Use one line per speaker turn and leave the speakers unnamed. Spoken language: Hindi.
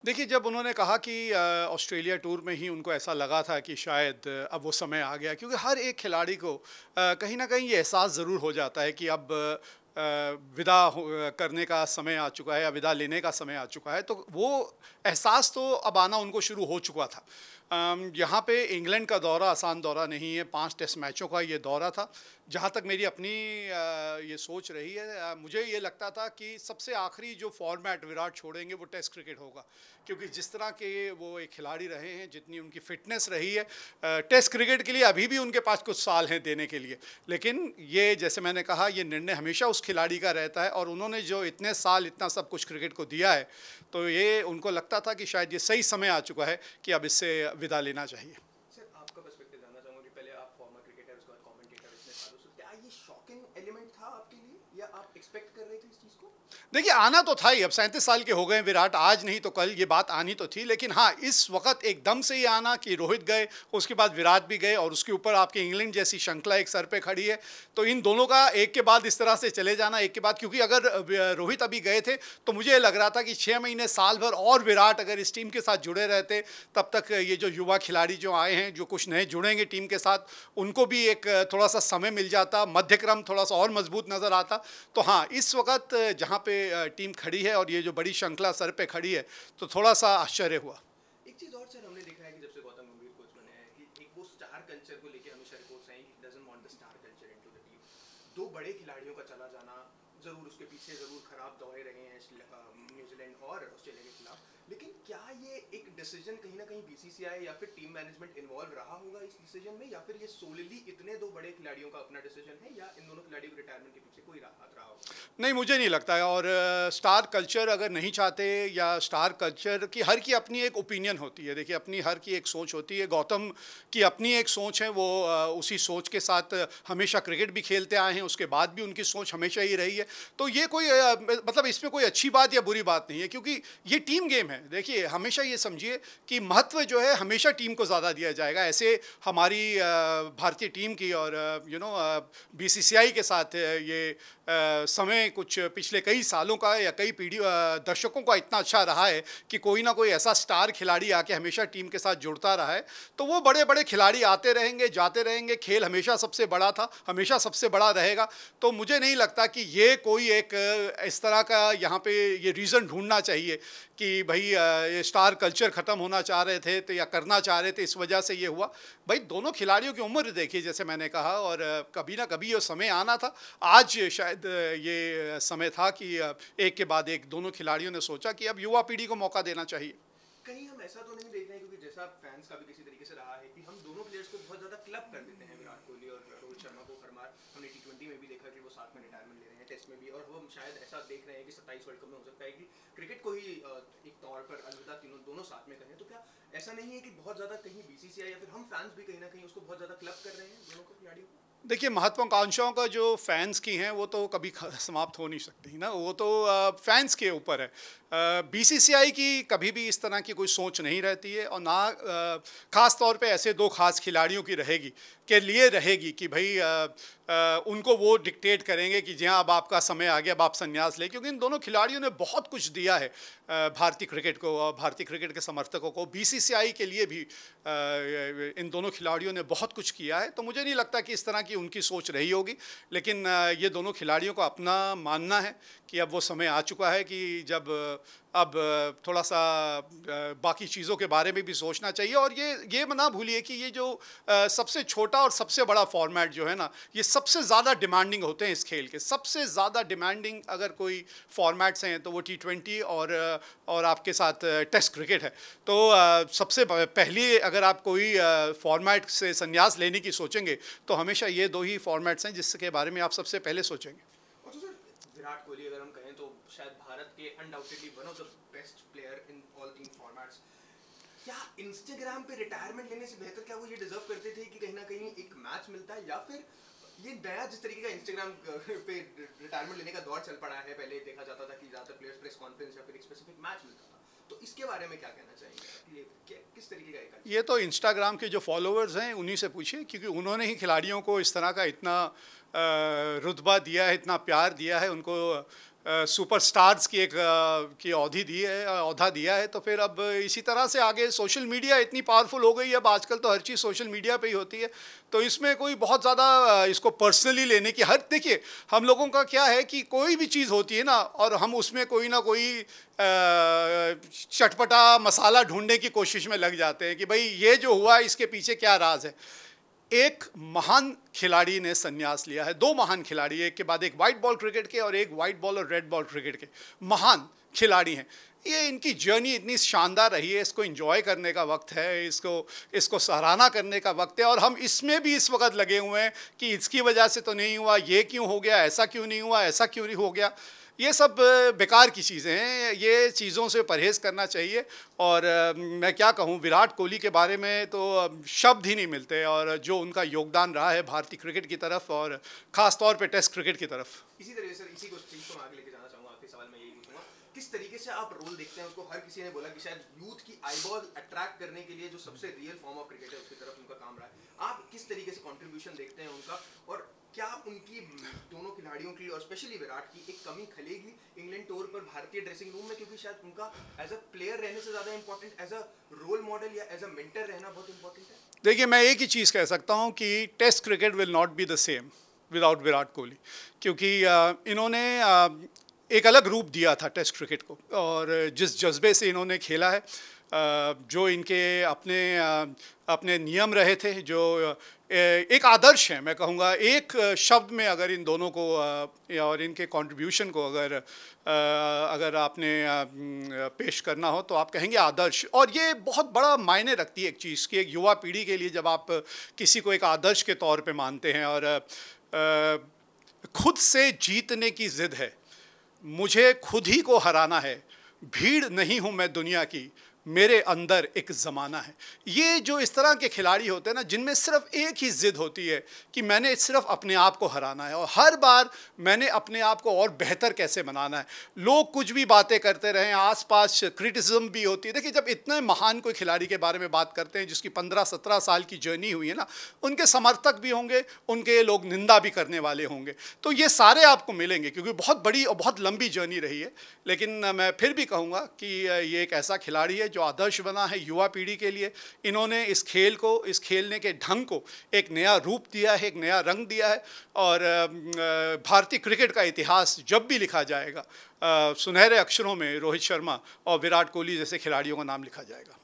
देखिए, जब उन्होंने कहा कि ऑस्ट्रेलिया टूर में ही उनको ऐसा लगा था कि शायद अब वो समय आ गया, क्योंकि हर एक खिलाड़ी को कहीं न कहीं ये एहसास ज़रूर हो जाता है कि अब विदा करने का समय आ चुका है या विदा लेने का समय आ चुका है, तो वो एहसास तो अब आना उनको शुरू हो चुका था। यहाँ पे इंग्लैंड का दौरा आसान दौरा नहीं है, 5 टेस्ट मैचों का ये दौरा था। जहाँ तक मेरी अपनी ये सोच रही है, मुझे ये लगता था कि सबसे आखिरी जो फॉर्मेट विराट छोड़ेंगे वो टेस्ट क्रिकेट होगा, क्योंकि जिस तरह के वो एक खिलाड़ी रहे हैं, जितनी उनकी फ़िटनेस रही है, टेस्ट क्रिकेट के लिए अभी भी उनके पास कुछ साल हैं देने के लिए। लेकिन ये, जैसे मैंने कहा, ये निर्णय हमेशा उस खिलाड़ी का रहता है, और उन्होंने जो इतने साल इतना सब कुछ क्रिकेट को दिया है, तो ये उनको लगता था कि शायद ये सही समय आ चुका है कि अब इससे विदा लेना चाहिए।
सर, आपका पर्सपेक्टिव जानना चाहूँगा कि पहले आप फॉर्मर क्रिकेटर, उसके बाद कमेंटेटर इतने सालों से, क्या ये शॉकिंग एलिमेंट था आपके लिए या आप एक्सपेक्ट कर रहे थे इस चीज़ को?
देखिए, आना तो था ही, अब 37 साल के हो गए विराट, आज नहीं तो कल ये बात आनी तो थी। लेकिन हाँ, इस वक्त एकदम से ही आना कि रोहित गए, उसके बाद विराट भी गए, और उसके ऊपर आपके इंग्लैंड जैसी श्रृंखला एक सर पे खड़ी है, तो इन दोनों का एक के बाद इस तरह से चले जाना, एक के बाद, क्योंकि अगर रोहित अभी गए थे तो मुझे ये लग रहा था कि 6 महीने, साल भर और विराट अगर इस टीम के साथ जुड़े रहते, तब तक ये जो युवा खिलाड़ी जो आए हैं, जो कुछ नए जुड़ेंगे टीम के साथ, उनको भी एक थोड़ा सा समय मिल जाता, मध्यक्रम थोड़ा सा और मजबूत नज़र आता। तो हाँ, इस वक्त जहाँ पे टीम खड़ी है और ये जो बड़ी श्रृंखला सर पे खड़ी है, तो थोड़ा सा आश्चर्य हुआ।
एक चीज़ और सर, हमने देखा है कि जब से गौतम गंभीर कोच बने हैं कि एक वो स्टार कल्चर को लेके हमेशा रिपोर्ट्स आई कि doesn't want the star culture into the team. दो बड़े खिलाड़ियों का चला जाना, ज़रूर उसके पीछे ज़रूर खराब दौरे रहे हैं न्यूजीलैंड और ऑस्ट्रेलिया के खिलाफ, लेकिन क्या ये एक डिसीजन कहीं ना कहीं बीसीसीआई या फिर टीम मैनेजमेंट इन्वॉल्व रहा होगा इस डिसीजन में, या फिर ये सोलली इतने दो बड़े खिलाड़ियों का अपना डिसीजन है, या इन दोनों खिलाड़ियों के रिटायरमेंट के पीछे कोई हाथ रहा होगा?
नहीं, मुझे नहीं लगता है। और स्टार कल्चर अगर नहीं चाहते, या स्टार कल्चर की हर की अपनी एक ओपिनियन होती है, देखिए अपनी हर की एक सोच होती है। गौतम की अपनी एक सोच है, वो उसी सोच के साथ हमेशा क्रिकेट भी खेलते आए हैं, उसके बाद भी उनकी सोच हमेशा ही रही है। तो ये कोई मतलब इसमें कोई अच्छी बात या बुरी बात नहीं है, क्योंकि ये टीम गेम है। देखिए, हमेशा ये समझिए कि महत्व जो है हमेशा टीम को ज़्यादा दिया जाएगा। ऐसे हमारी भारतीय टीम की और बीसीसीआई के साथ ये समय कुछ पिछले कई सालों का या कई पीढ़ी दशकों का इतना अच्छा रहा है कि कोई ना कोई ऐसा स्टार खिलाड़ी आके हमेशा टीम के साथ जुड़ता रहा है। तो वो बड़े बड़े खिलाड़ी आते रहेंगे, जाते रहेंगे, खेल हमेशा सबसे बड़ा था, हमेशा सबसे बड़ा रहेगा। तो मुझे नहीं लगता कि ये कोई एक इस तरह का यहाँ पे ये रीज़न ढूंढना चाहिए कि भाई ये स्टार कल्चर ख़त्म होना चाह रहे थे तो या करना चाह रहे थे, इस वजह से ये हुआ। भाई, दोनों खिलाड़ियों की उम्र देखिए, जैसे मैंने कहा, और कभी ना कभी ये समय आना था। आज शायद ये समय था कि एक के बाद एक दोनों खिलाड़ियों ने सोचा कि अब युवा पीढ़ी को मौका देना चाहिए।
कहीं हम ऐसा तो नहीं देख रहे हैं, क्योंकि जैसा फैंस का भी किसी तरीके से रहा है कि हम दोनों प्लेयर्स को बहुत ज़्यादा क्लब कर देते हैं, विराट कोहली और रोहित शर्मा को हर बार। हमने टी20 में भी देखा कि वो साथ में रिटायरमेंट ले रहे हैं, टेस्ट में भी, और हम शायद ऐसा देख रहे हैं कि 27 वर्ल्ड कप में हो सकता है कि क्रिकेट को ही एक तौर पर अलविदा तीनों दोनों साथ में करें। तो क्या ऐसा नहीं है कि बहुत ज़्यादा कहीं बीसीसीआई या फिर हम फैंस भी कहीं ना कहीं उसको बहुत ज़्यादा क्लब कर रहे हैं दोनों को खिलाड़ियों को?
देखिए, महत्वाकांक्षाओं का जो फैंस की हैं वो तो कभी समाप्त हो नहीं सकती ना, वो तो फैंस के ऊपर है। बीसीसीआई की कभी भी इस तरह की कोई सोच नहीं रहती है, और ना ख़ास तौर पे ऐसे दो खास खिलाड़ियों की रहेगी के लिए रहेगी कि भाई उनको वो डिक्टेट करेंगे कि जी हाँ, अब आपका समय आ गया, अब आप संन्यास लें। क्योंकि इन दोनों खिलाड़ियों ने बहुत कुछ दिया है भारतीय क्रिकेट को और भारतीय क्रिकेट के समर्थकों को। बीसीसीआई के लिए भी इन दोनों खिलाड़ियों ने बहुत कुछ किया है। तो मुझे नहीं लगता कि इस तरह की उनकी सोच रही होगी। लेकिन ये दोनों खिलाड़ियों को अपना मानना है कि अब वो समय आ चुका है कि जब अब थोड़ा सा बाकी चीज़ों के बारे में भी सोचना चाहिए। और ये ना भूलिए कि ये जो सबसे छोटा और सबसे बड़ा फॉर्मेट जो है ना, ये सबसे ज़्यादा डिमांडिंग होते हैं इस खेल के। सबसे ज़्यादा डिमांडिंग अगर कोई फॉर्मेट्स हैं तो वो टी20 और आपके साथ टेस्ट क्रिकेट है। तो सबसे पहली अगर आप कोई फॉर्मेट से संन्यास लेने की सोचेंगे तो हमेशा ये दो ही फॉर्मेट्स हैं जिसके बारे में आप सबसे पहले सोचेंगे।
और तो सर, विराट कोहली अगर हम कहें तो शायद भारत के undoubtedly one of the best player in all तीन फॉर्मेट्स। क्या इंस्टाग्राम पे रिटायरमेंट लेने से बेहतर क्या वो ये डिजर्व करते थे कि कहीं ना कहीं एक मैच मिलता है, या फिर ये नया जिस तरीके का इंस्टाग्राम पे रिटायरमेंट लेने का दौर चल पड़ा है, पहले देखा जाता था कि ज़्यादातर प्लेयर्स प्रेस कॉन्फ्रेंस या फिर एक स्पेसिफिक मैच मिलता था, तो इसके बारे में क्या कहना चाहेंगे? ये किस तरीके का एक?
ये तो इंस्टाग्राम के जो फॉलोअर्स हैं उन्हीं से पूछिए, क्योंकि उन्होंने ही खिलाड़ियों को इस तरह का इतना रुतबा दिया है, इतना प्यार दिया है उनको। सुपरस्टार्स की एक की औहदा दिया है, तो फिर अब इसी तरह से आगे सोशल मीडिया इतनी पावरफुल हो गई है, अब आजकल तो हर चीज़ सोशल मीडिया पे ही होती है, तो इसमें कोई बहुत ज़्यादा इसको पर्सनली लेने की देखिए हम लोगों का क्या है कि कोई भी चीज़ होती है ना, और हम उसमें कोई ना कोई चटपटा मसाला ढूंढने की कोशिश में लग जाते हैं कि भाई ये जो हुआ इसके पीछे क्या राज है। एक महान खिलाड़ी ने संन्यास लिया है, दो महान खिलाड़ी, एक के बाद एक वाइट बॉल क्रिकेट के और एक वाइट बॉल और रेड बॉल क्रिकेट के महान खिलाड़ी हैं। ये इनकी जर्नी इतनी शानदार रही है, इसको एंजॉय करने का वक्त है, इसको सराहना करने का वक्त है, और हम इसमें भी इस वक्त लगे हुए हैं कि इसकी वजह से तो नहीं हुआ, ये क्यों हो गया, ऐसा क्यों नहीं हुआ, ऐसा क्यों नहीं हो गया। ये सब बेकार की चीज़ें हैं, ये चीज़ों से परहेज़ करना चाहिए। और मैं क्या कहूँ, विराट कोहली के बारे में तो शब्द ही नहीं मिलते, और जो उनका योगदान रहा है भारतीय क्रिकेट की तरफ और ख़ास तौर पे टेस्ट क्रिकेट की तरफ।
इसी तरह से इसी को चीज़ को आगे लेके जाना चाहूँगा। आखिरी सवाल मैं यही पूछूंगा, किस तरीके से आप रोल देखते हैं उसको? हर किसी ने बोला कि शायद यूथ की आईबॉल अट्रैक्ट करने के लिए जो सबसे रियल फॉर्म ऑफ क्रिकेट है उसकी तरफ उनका काम रहा है। आप किस तरीके से कंट्रीब्यूशन देखते हैं उनका, और क्या उनकी दोनों खिलाड़ियों की और स्पेशली विराट की एक कमी खलेगी इंग्लैंड टूर पर भारतीय ड्रेसिंग रूम में? क्योंकि शायद उनका एज अ प्लेयर रहने से ज़्यादा important as a role model या एज अ मेंटर रहना बहुत इंपॉर्टेंट है।
देखिए, मैं एक ही चीज़ कह सकता हूँ कि test cricket will not be the same without Virat Kohli, क्योंकि इन्होंने एक अलग रूप दिया था टेस्ट क्रिकेट को, और जिस जज्बे से इन्होंने खेला है, जो इनके अपने नियम रहे थे, जो एक आदर्श है, मैं कहूँगा एक शब्द में अगर इन दोनों को और इनके कंट्रीब्यूशन को अगर आपने पेश करना हो तो आप कहेंगे आदर्श। और ये बहुत बड़ा मायने रखती है एक चीज़ कि एक युवा पीढ़ी के लिए जब आप किसी को एक आदर्श के तौर पे मानते हैं, और खुद से जीतने की ज़िद है, मुझे खुद ही को हराना है, भीड़ नहीं हूँ मैं दुनिया की, मेरे अंदर एक ज़माना है। ये जो इस तरह के खिलाड़ी होते हैं ना, जिनमें सिर्फ एक ही ज़िद होती है कि मैंने सिर्फ अपने आप को हराना है, और हर बार मैंने अपने आप को और बेहतर कैसे बनाना है। लोग कुछ भी बातें करते रहें, आसपास क्रिटिसिज्म भी होती है। देखिए, जब इतने महान कोई खिलाड़ी के बारे में बात करते हैं जिसकी 15-17 साल की जर्नी हुई है ना, उनके समर्थक भी होंगे, उनके लोग निंदा भी करने वाले होंगे, तो ये सारे आपको मिलेंगे, क्योंकि बहुत बड़ी और बहुत लंबी जर्नी रही है। लेकिन मैं फिर भी कहूँगा कि ये एक ऐसा खिलाड़ी है जो आदर्श बना है युवा पीढ़ी के लिए। इन्होंने इस खेल को, इस खेलने के ढंग को एक नया रूप दिया है, एक नया रंग दिया है, और भारतीय क्रिकेट का इतिहास जब भी लिखा जाएगा, सुनहरे अक्षरों में रोहित शर्मा और विराट कोहली जैसे खिलाड़ियों का नाम लिखा जाएगा।